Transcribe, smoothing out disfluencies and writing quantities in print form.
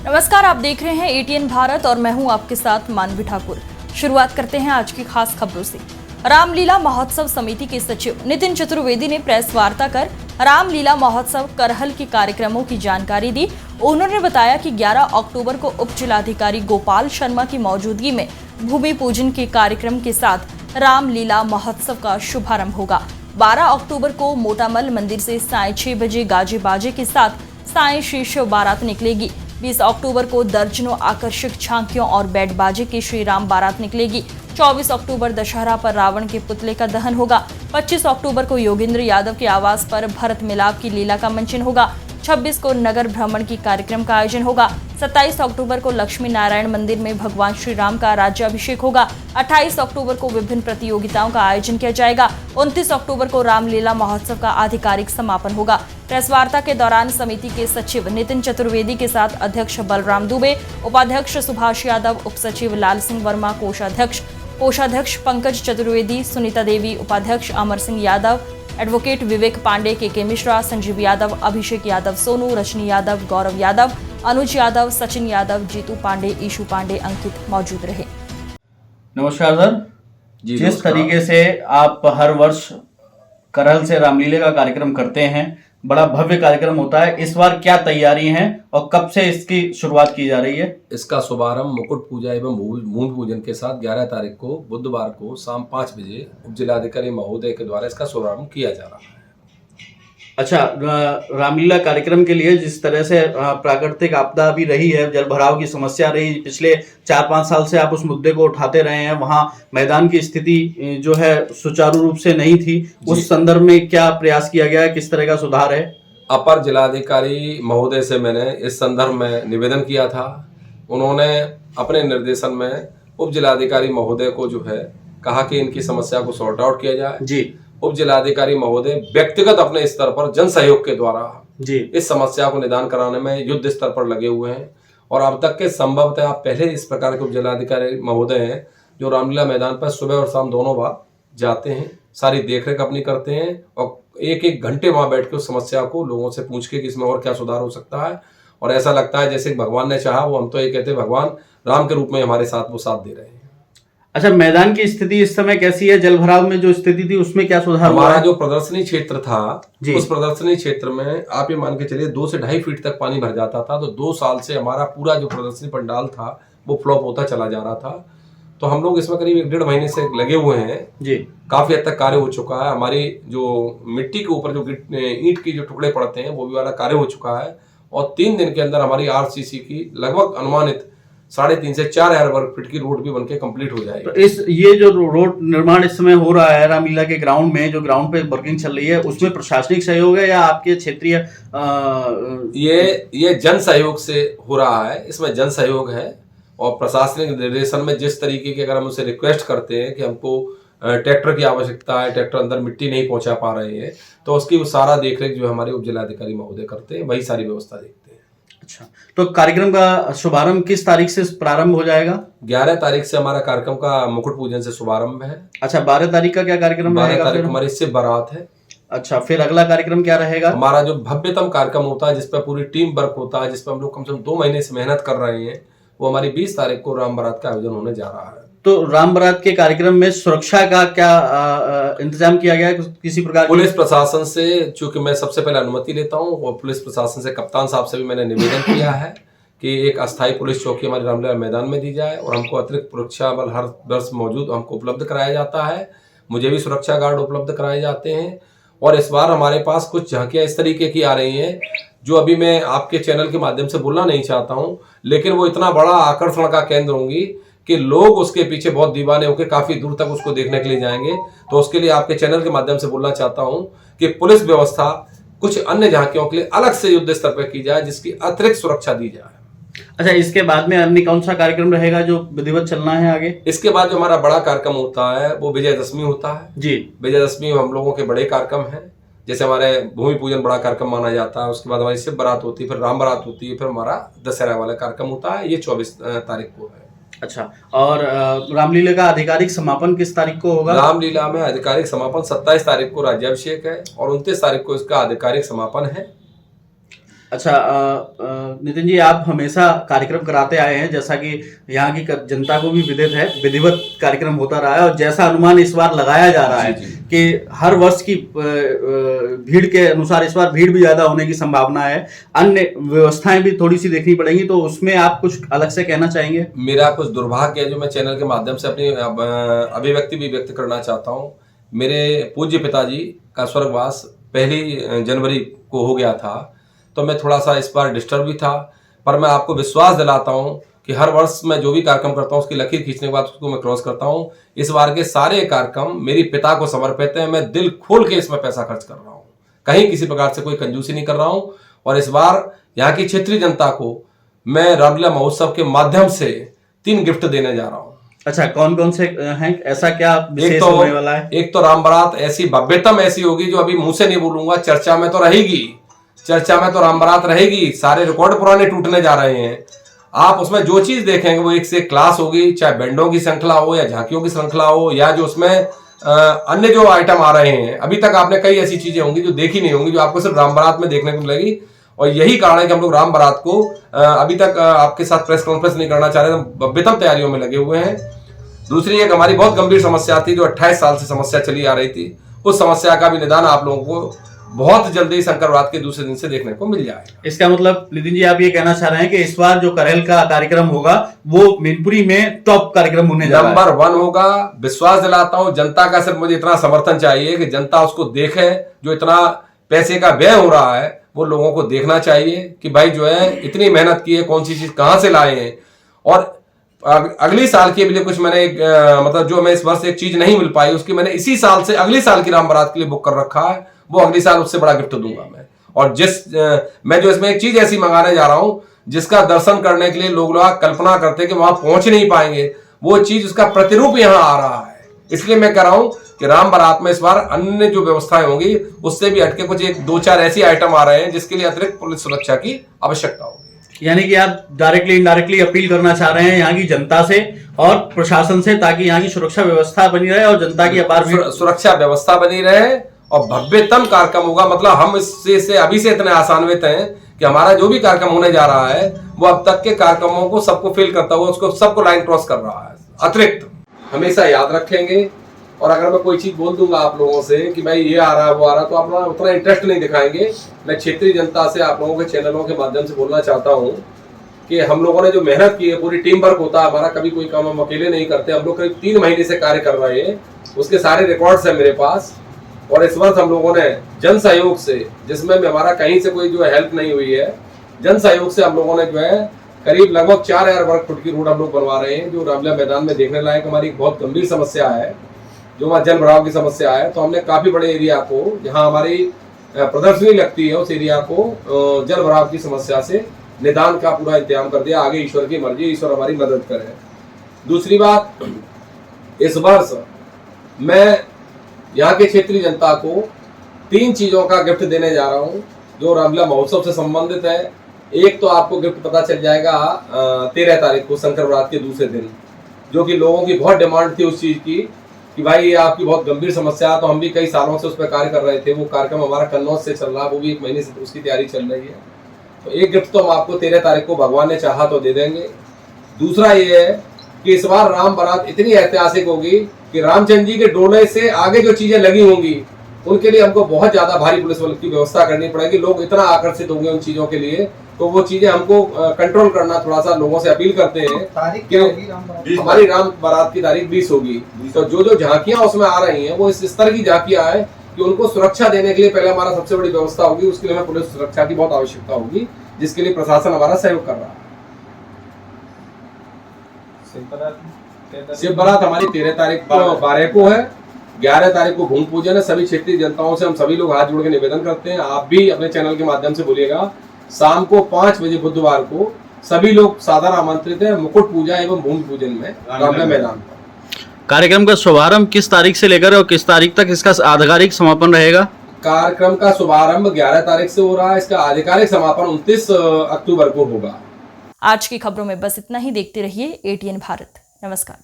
नमस्कार, आप देख रहे हैं एटीएन भारत और मैं हूं आपके साथ मानवी ठाकुर। शुरुआत करते हैं आज की खास खबरों से। रामलीला महोत्सव समिति के सचिव नितिन चतुर्वेदी ने प्रेस वार्ता कर रामलीला महोत्सव करहल के कार्यक्रमों की जानकारी दी। उन्होंने बताया कि 11 अक्टूबर को उप जिलाधिकारी गोपाल शर्मा की मौजूदगी में भूमि पूजन के कार्यक्रम के साथ रामलीला महोत्सव का शुभारंभ होगा। 12 अक्टूबर को मोटामल मंदिर से साय 6 बजे गाजे बाजे के साथ साय शीर्ष बारात निकलेगी। 20 अक्टूबर को दर्जनों आकर्षक झांकियों और बैंड बाजे की श्री राम बारात निकलेगी। 24 अक्टूबर दशहरा पर रावण के पुतले का दहन होगा। 25 अक्टूबर को योगेंद्र यादव के आवास पर भरत मिलाप की लीला का मंचन होगा। 26 को नगर भ्रमण की कार्यक्रम का आयोजन होगा। 27 अक्टूबर को लक्ष्मी नारायण मंदिर में भगवान श्री राम का राज्याभिषेक होगा। 28 अक्टूबर को विभिन्न प्रतियोगिताओं का आयोजन किया जाएगा। 29 अक्टूबर को रामलीला महोत्सव का आधिकारिक समापन होगा। प्रेस वार्ता के दौरान समिति के सचिव नितिन चतुर्वेदी के साथ अध्यक्ष बलराम दुबे, उपाध्यक्ष सुभाष यादव, उप सचिव लाल सिंह वर्मा, कोषाध्यक्ष पंकज चतुर्वेदी, सुनीता देवी, उपाध्यक्ष अमर सिंह यादव, एडवोकेट विवेक पांडे, के मिश्रा, संजीव यादव, अभिषेक यादव सोनू, रजनी यादव, गौरव यादव, अनुज यादव, सचिन यादव, जीतू पांडे, ईशु पांडे, अंकित मौजूद रहे। नमस्कार सर जी। जिस तरीके से आप हर वर्ष करहल से रामलीला का कार्यक्रम करते हैं, बड़ा भव्य कार्यक्रम होता है, इस बार क्या तैयारी है और कब से इसकी शुरुआत की जा रही है? इसका शुभारंभ मुकुट पूजा एवं भूमि पूजन के साथ 11 तारीख को बुधवार को शाम 5 बजे उप जिलाधिकारी महोदय के द्वारा इसका शुभारंभ किया जा रहा है। अच्छा, रामलीला कार्यक्रम के लिए जिस तरह से प्राकृतिक आपदा भी रही है, जलभराव की समस्या रही, पिछले 4-5 साल से आप उस मुद्दे को उठाते रहे हैं, वहाँ मैदान की स्थिति जो है सुचारू रूप से नहीं थी, उस संदर्भ में क्या प्रयास किया गया है, किस तरह का सुधार है? अपर जिलाधिकारी महोदय से मैंने इस संदर्भ में निवेदन किया था। उन्होंने अपने निर्देशन में उप जिलाधिकारी महोदय को जो है कहा कि इनकी समस्या को सॉर्ट आउट किया जाए जी। उप जिलाधिकारी महोदय व्यक्तिगत अपने स्तर पर जन सहयोग के द्वारा जी इस समस्या को निदान कराने में युद्ध स्तर पर लगे हुए हैं और अब तक के संभवतः आप पहले इस प्रकार के उप जिलाधिकारी महोदय हैं जो रामलीला मैदान पर सुबह और शाम दोनों बार जाते हैं, सारी देखरेख अपनी करते हैं और एक घंटे वहां बैठ के उस समस्या को लोगों से पूछ के कि इसमें और क्या सुधार हो सकता है। और ऐसा लगता है जैसे भगवान ने चाहा, वो हम तो ये कहते हैं भगवान राम के रूप में हमारे साथ वो साथ दे रहे हैं। अच्छा, मैदान की स्थिति इस समय कैसी है? जलभराव में जो स्थिति थी उसमें क्या सुधार हुआ? हमारा जो प्रदर्शनी क्षेत्र था उस प्रदर्शनी क्षेत्र में आप ये मान के चलिए 2 से 2.5 फीट तक पानी भर जाता था। तो 2 साल से हमारा पूरा जो प्रदर्शनी पंडाल था वो फ्लॉप होता चला जा रहा था। तो हम लोग इसमें करीब 1-1.5 महीने से लगे हुए हैं जी। काफी हद तक कार्य हो चुका है। हमारी जो मिट्टी के ऊपर जो ईंट की जो टुकड़े पड़ते हैं वो भी वाला कार्य हो चुका है और 3 दिन के अंदर हमारी आरसीसी की लगभग अनुमानित 3.5 से 4 हजार वर्ग फीट की रोड भी बनके कंप्लीट हो जाएगी। तो ये जो रोड निर्माण इस समय हो रहा है रामलीला के ग्राउंड में, जो ग्राउंड पे वर्किंग चल रही है, उसमें प्रशासनिक सहयोग है या आपके क्षेत्रीय? ये जन सहयोग से हो रहा है। इसमें जन सहयोग है और प्रशासनिक निर्देशन में जिस तरीके की अगर हम उसे रिक्वेस्ट करते हैं कि हमको ट्रैक्टर की आवश्यकता है, ट्रैक्टर अंदर मिट्टी नहीं पहुंचा पा रहे हैं, तो उसकी वो सारा देखरेख जो हमारे उप जिलाधिकारी महोदय करते हैं, वही सारी व्यवस्था देखते हैं। अच्छा, तो कार्यक्रम का शुभारंभ किस तारीख से प्रारंभ हो जाएगा? 11 तारीख से हमारा कार्यक्रम का मुकुट पूजन से शुभारंभ है। अच्छा, 12 तारीख का क्या कार्यक्रम रहेगा? 12 तारीख हमारी शिव बारात है। अच्छा, फिर अगला कार्यक्रम क्या रहेगा? हमारा जो भव्यतम कार्यक्रम होता है जिसपे पूरी टीम वर्क होता है, जिसपे हम लोग कम से कम 2 महीने से मेहनत कर रहे हैं, वो हमारी 20 तारीख को राम बारात का आयोजन होने जा रहा है। तो राम बारात के कार्यक्रम में सुरक्षा का क्या इंतजाम किया गया है? किसी प्रकार पुलिस प्रशासन से, चूंकि मैं सबसे पहले अनुमति लेता हूं, और पुलिस प्रशासन से कप्तान साहब से भी मैंने निवेदन किया है कि एक अस्थायी पुलिस चौकी हमारे रामलीला मैदान में दी जाए और हमको अतिरिक्त सुरक्षा बल हर वर्ष मौजूद हमको उपलब्ध कराया जाता है। मुझे भी सुरक्षा गार्ड उपलब्ध कराए जाते हैं और इस बार हमारे पास कुछ झांकियां इस तरीके की आ रही हैं जो अभी मैं आपके चैनल के माध्यम से बोलना नहीं चाहता हूं, लेकिन वो इतना बड़ा आकर्षण का केंद्र होंगी कि लोग उसके पीछे बहुत दीवाने होकर काफी दूर तक उसको देखने के लिए जाएंगे। तो उसके लिए आपके चैनल के माध्यम से बोलना चाहता हूं कि पुलिस व्यवस्था कुछ अन्य झांकियों के लिए अलग से युद्ध स्तर पर की जाए, जिसकी अतिरिक्त सुरक्षा दी जाए। अच्छा, इसके बाद में अन्य कौन सा कार्यक्रम रहेगा जो विधिवत चलना है आगे? इसके बाद जो हमारा बड़ा कार्यक्रम होता है वो विजयदशमी होता है जी। विजयदशमी हम लोगों के बड़े कार्यक्रम है, जैसे हमारे भूमि पूजन बड़ा कार्यक्रम माना जाता है, उसके बाद हमारी शिव बारात होती है, फिर राम बारात होती है, फिर हमारा दशहरा वाला कार्यक्रम होता है, ये 24 तारीख को है। अच्छा, और रामलीला का आधिकारिक समापन किस तारीख को होगा? रामलीला में आधिकारिक समापन 27 तारीख को राज्याभिषेक है और 29 तारीख को इसका आधिकारिक समापन है। अच्छा नितिन जी, आप हमेशा कार्यक्रम कराते आए हैं, जैसा कि यहाँ की जनता को भी विदित है, विधिवत कार्यक्रम होता रहा है, और जैसा अनुमान इस बार लगाया जा रहा है जी, जी। कि हर वर्ष की भीड़ के अनुसार इस बार भीड़ भी ज्यादा होने की संभावना है, अन्य व्यवस्थाएं भी थोड़ी सी देखनी पड़ेंगी, तो उसमें आप कुछ अलग से कहना चाहेंगे? मेरा कुछ दुर्भाग्य है जो मैं चैनल के माध्यम से अपनी अभिव्यक्ति भी व्यक्त करना चाहता हूँ। मेरे पूज्य पिताजी का स्वर्गवास 1 जनवरी को हो गया था, तो मैं थोड़ा सा इस बार डिस्टर्ब भी था, पर मैं आपको विश्वास दिलाता हूँ कि हर वर्ष मैं जो भी कार्यक्रम करता हूँ उसकी लकीर खींचने के बाद उसको मैं क्रॉस करता हूँ। इस बार के सारे कार्यक्रम मेरी पिता को समर्पित हैं। मैं दिल खोल के इसमें पैसा खर्च कर रहा हूँ, कहीं किसी प्रकार से कोई कंजूसी नहीं कर रहा हूँ। और इस बार यहाँ की क्षेत्रीय जनता को मैं रामलीला महोत्सव के माध्यम से 3 गिफ्ट देने जा रहा हूँ। अच्छा, कौन कौन से हैं? ऐसा क्या विशेष होने वाला है? एक तो राम बारात ऐसी भव्यतम ऐसी होगी जो अभी मुंह से नहीं बोलूंगा, चर्चा में तो रहेगी, चर्चा में तो राम बारात रहेगी। सारे रिकॉर्ड पुराने टूटने जा रहे हैं। आप उसमें जो चीज देखेंगे वो एक से एक क्लास होगी, चाहे बैंडों की श्रृंखला हो या झांकियों की श्रृंखला हो, या जो उसमें अन्य जो आइटम आ रहे हैं। अभी तक आपने कई ऐसी चीजें होंगी जो देखी नहीं होंगी, जो आपको सिर्फ राम बारात में देखने को मिलेगी। और यही कारण है कि हम लोग राम बारात को अभी तक आपके साथ प्रेस कॉन्फ्रेंस नहीं करना चाह रहे, भव्यतम तैयारियों में लगे हुए हैं। दूसरी एक हमारी बहुत गंभीर समस्या थी जो 28 साल से समस्या चली आ रही थी, उस समस्या का भी निदान आप लोगों को बहुत जल्दी शंकरवाद के दूसरे दिन से देखने को मिल जाएगा। इसका मतलब नितिन जी, आप ये कहना चाह रहे हैं कि इस बार जो करेल का कार्यक्रम होगा वो मैनपुरी में टॉप कार्यक्रम होने जा रहा है, नंबर 1 होगा। विश्वास दिलाता हूं, जनता का सिर्फ मुझे इतना समर्थन चाहिए कि जनता उसको देखे। जो इतना पैसे का व्यय हो रहा है वो लोगों को देखना चाहिए कि भाई जो है इतनी मेहनत की है, कौन सी चीज कहां से लाए हैं। और अगली साल के लिए कुछ मैंने मतलब जो मैं इस वर्ष एक चीज नहीं मिल पाई उसकी मैंने इसी साल से अगली साल की राम बारात के लिए बुक कर रखा है, वो अगली साल उससे बड़ा गिफ्ट दूंगा मैं। और मैं जो इसमें एक चीज ऐसी मंगाने जा रहा हूं जिसका दर्शन करने के लिए लोग कल्पना करते हैं कि वहां पहुंच नहीं पाएंगे, वो चीज उसका प्रतिरूप यहां आ रहा है। इसलिए मैं कह रहा हूं कि राम बारात में इस बार अन्य जो व्यवस्थाएं होंगी उससे भी हटके कुछ 1-2-4 ऐसी आइटम आ रहे हैं जिसके लिए अतिरिक्त पुलिस सुरक्षा की आवश्यकता होगी। यानी कि आप डायरेक्टली इनडायरेक्टली अपील करना चाह रहे हैं यहाँ की जनता से और प्रशासन से, ताकि यहाँ की सुरक्षा व्यवस्था बनी रहे और जनता की अपार सुरक्षा व्यवस्था बनी रहे और भव्यतम कार्यक्रम होगा। मतलब हम इससे अभी से इतने आसान्वित हैं कि हमारा जो भी कार्यक्रम होने जा रहा है वो अब तक के कार्यक्रमों को सबको फेल करता हुआ उसको सबको लाइन क्रॉस कर रहा है। अतिरिक्त हमेशा याद रखेंगे, और अगर मैं कोई चीज बोल दूंगा आप लोगों से कि भाई ये आ रहा है वो आ रहा है, तो आप उतना इंटरेस्ट नहीं दिखाएंगे। मैं क्षेत्रीय जनता से आप लोगों के चैनलों के माध्यम से बोलना चाहता हूँ कि हम लोगों ने जो मेहनत की है, पूरी टीम वर्क होता है हमारा, कभी कोई काम हम अकेले नहीं करते। हम लोग करीब 3 महीने से कार्य कर रहे हैं, उसके सारे रिकॉर्ड्स हैं मेरे पास। और इस वर्ष हम लोगों ने जन सहयोग से, जिसमें हमारा कहीं से कोई जो है हेल्प नहीं हुई है, जन सहयोग से हम लोगों ने जो है करीब लगभग 4000 वर्ग फुट की रोड हम लोग बनवा रहे हैं, जो रामलीला मैदान में देखने लायक हमारी बहुत गंभीर समस्या है, जो वहाँ जल भराव की समस्या है। तो हमने काफी बड़े एरिया को, जहाँ हमारी प्रदर्शनी लगती है, उस एरिया को जल भराव की समस्या से निदान का पूरा इंतजाम कर दिया। आगे ईश्वर की मर्जी, ईश्वर हमारी मदद करे। दूसरी बात, इस वर्ष मैं यहाँ के क्षेत्रीय जनता को 3 चीजों का गिफ्ट देने जा रहा हूँ जो रामलीला महोत्सव से संबंधित है। एक तो आपको गिफ्ट पता चल जाएगा 13 तारीख को शंकरवाद के दूसरे दिन, जो कि लोगों की बहुत डिमांड थी उस चीज की कि भाई ये आपकी बहुत गंभीर समस्या है। तो हम भी कई सालों से उस पर कार्य कर रहे थे। वो कार्यक्रम हमारा कन्नौज से चल रहा है, वो भी 1 महीने से उसकी तैयारी चल रही है। तो एक गिफ्ट तो हम आपको 13 तारीख को भगवान ने चाहा तो दे देंगे। दूसरा ये है कि इस बार राम बारात इतनी ऐतिहासिक होगी कि रामचंद्र जी के डोले से आगे जो चीजें लगी होंगी उनके लिए हमको बहुत ज्यादा भारी पुलिस बल की व्यवस्था करनी पड़ेगी। लोग इतना आकर्षित होंगे उन चीजों के लिए, तो वो चीजें हमको कंट्रोल करना, थोड़ा सा लोगों से अपील करते हैं कि हमारी राम बारात की तारीख 20 होगी। तो जो झांकियां उसमें आ रही हैं वो इस स्तर की झांकियां हैं कि उनको सुरक्षा देने के लिए पहले हमारा सबसे बड़ी व्यवस्था होगी। उसके लिए हमें पुलिस सुरक्षा की बहुत आवश्यकता होगी, जिसके लिए प्रशासन हमारा सहयोग कर रहा है। शिव बारात हमारी 13 तारीख को 12 को है, 11 तारीख को भूमि पूजन है। सभी क्षेत्रीय जनताओं से हम सभी लोग हाथ जोड़ के निवेदन करते हैं, आप भी अपने चैनल के माध्यम से बोलिएगा, शाम को 5 बजे बुधवार को सभी लोग सादर आमंत्रित है मुकुट पूजा एवं भूमि पूजन में रामलीला मैदान पर। कार्यक्रम का शुभारंभ किस तारीख से लेकर और किस तारीख तक इसका आधिकारिक समापन रहेगा? कार्यक्रम का शुभारंभ 11 तारीख से हो रहा है, इसका आधिकारिक समापन 29 अक्टूबर को होगा। आज की खबरों में बस इतना ही। देखते रहिए ATN भारत। नमस्कार।